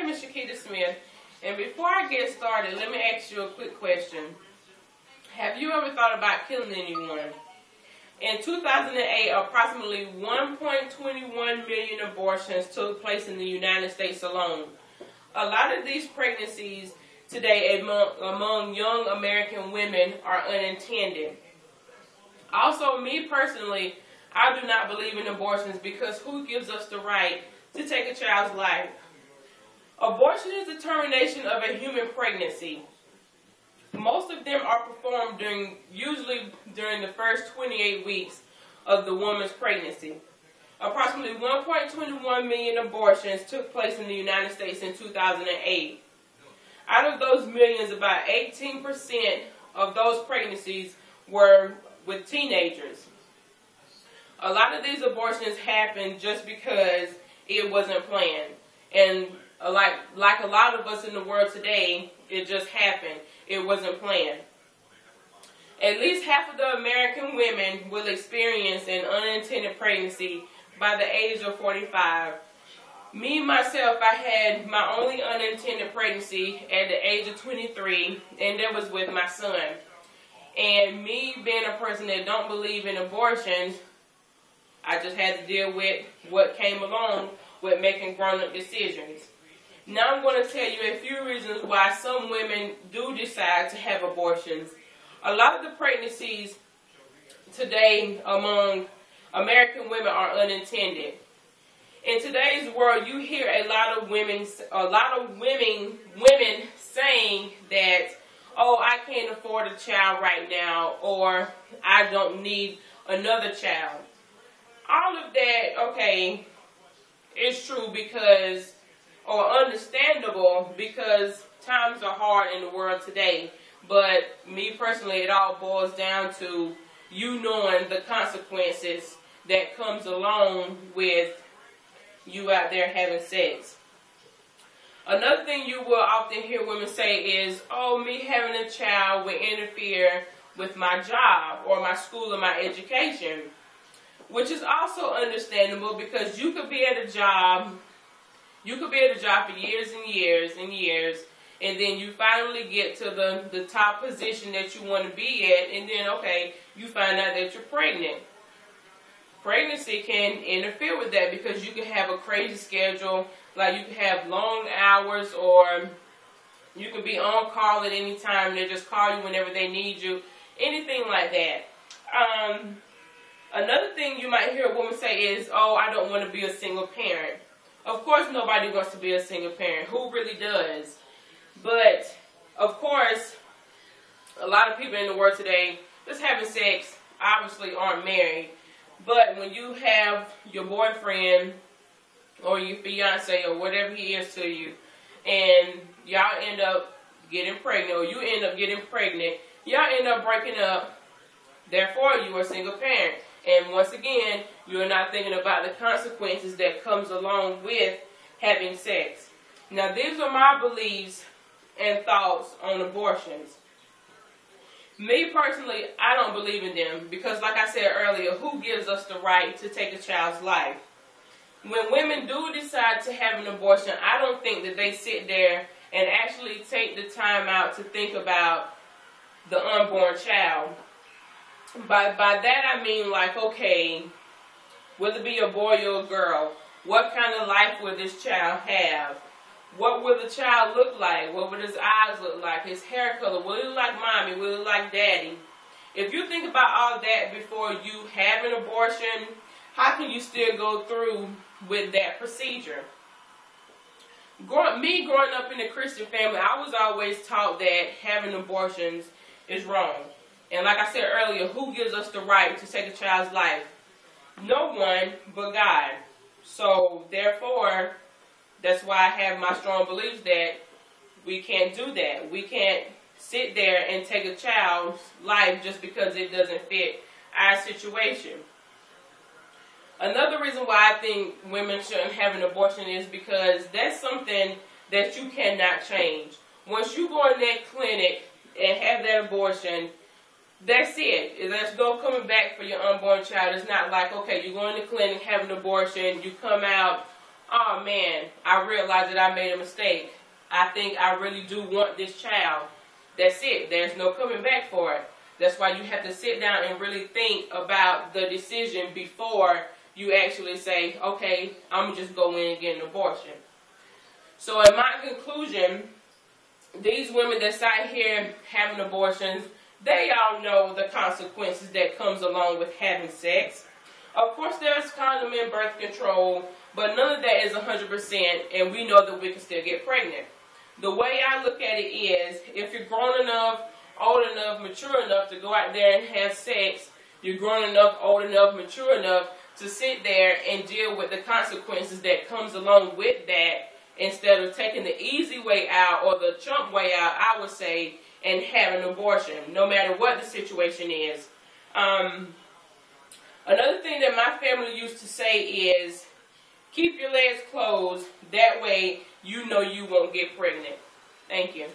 name is Shakita Smith, and before I get started, let me ask you a quick question. Have you ever thought about killing anyone? In 2008, approximately 1.21 million abortions took place in the United States alone. A lot of these pregnancies today among young American women are unintended. Also, me personally, I do not believe in abortions because who gives us the right to take a child's life? Abortion is the termination of a human pregnancy. Most of them are performed usually during the first 28 weeks of the woman's pregnancy. Approximately 1.21 million abortions took place in the United States in 2008. Out of those millions, about 18% of those pregnancies were with teenagers. A lot of these abortions happened just because it wasn't planned. And like a lot of us in the world today, it just happened. It wasn't planned. At least half of the American women will experience an unintended pregnancy by the age of 45. Me, myself, I had my only unintended pregnancy at the age of 23, and that was with my son. And me being a person that don't believe in abortions, I just had to deal with what came along with making grown-up decisions. Now I'm going to tell you a few reasons why some women do decide to have abortions. A lot of the pregnancies today among American women are unintended. In today's world, you hear a lot of women saying that, oh, I can't afford a child right now, or I don't need another child. All of that, okay, is true because, or understandable because times are hard in the world today. But me personally, it all boils down to you knowing the consequences that comes along with you out there having sex. Another thing you will often hear women say is, oh, me having a child will interfere with my job or my school or my education. Which is also understandable because you could be at a job for years and years and years, and then you finally get to the top position that you want to be at, and then, okay, you find out that you're pregnant. Pregnancy can interfere with that because you can have a crazy schedule, like you can have long hours, or you can be on call at any time. They just call you whenever they need you, anything like that. Another thing you might hear a woman say is, oh, I don't want to be a single parent. Of course nobody wants to be a single parent. Who really does? But, of course, a lot of people in the world today just having sex obviously aren't married. But when you have your boyfriend or your fiance or whatever he is to you, and y'all end up getting pregnant, or you end up getting pregnant, y'all end up breaking up, therefore you are a single parent. And once again, you're not thinking about the consequences that comes along with having sex. Now, these are my beliefs and thoughts on abortions. Me personally, I don't believe in them because, like I said earlier, who gives us the right to take a child's life? When women do decide to have an abortion, I don't think that they sit there and actually take the time out to think about the unborn child. By that I mean, like, okay, will it be a boy or a girl? What kind of life will this child have? What will the child look like? What will his eyes look like? His hair color? Will it look like mommy? Will it look like daddy? If you think about all that before you have an abortion, how can you still go through with that procedure? Me growing up in a Christian family, I was always taught that having abortions is wrong. And like I said earlier, who gives us the right to take a child's life? No one but God. So, therefore, that's why I have my strong beliefs that we can't do that. We can't sit there and take a child's life just because it doesn't fit our situation. Another reason why I think women shouldn't have an abortion is because that's something that you cannot change. Once you go in that clinic and have that abortion, that's it. There's no coming back for your unborn child. It's not like, okay, you go in the clinic, have an abortion, you come out oh man, I realized that I made a mistake. I think I really do want this child. That's it. There's no coming back for it. That's why you have to sit down and really think about the decision before you actually say, okay, I'm going to just go in and get an abortion. So in my conclusion, these women that sat here having abortions, they all know the consequences that comes along with having sex. Of course, there's condom and birth control, but none of that is 100%, and we know that we can still get pregnant. The way I look at it is, if you're grown enough, old enough, mature enough to go out there and have sex, you're grown enough, old enough, mature enough to sit there and deal with the consequences that comes along with that, instead of taking the easy way out or the chump way out, I would say, and have an abortion, no matter what the situation is. Another thing that my family used to say is, keep your legs closed, that way you know you won't get pregnant. Thank you.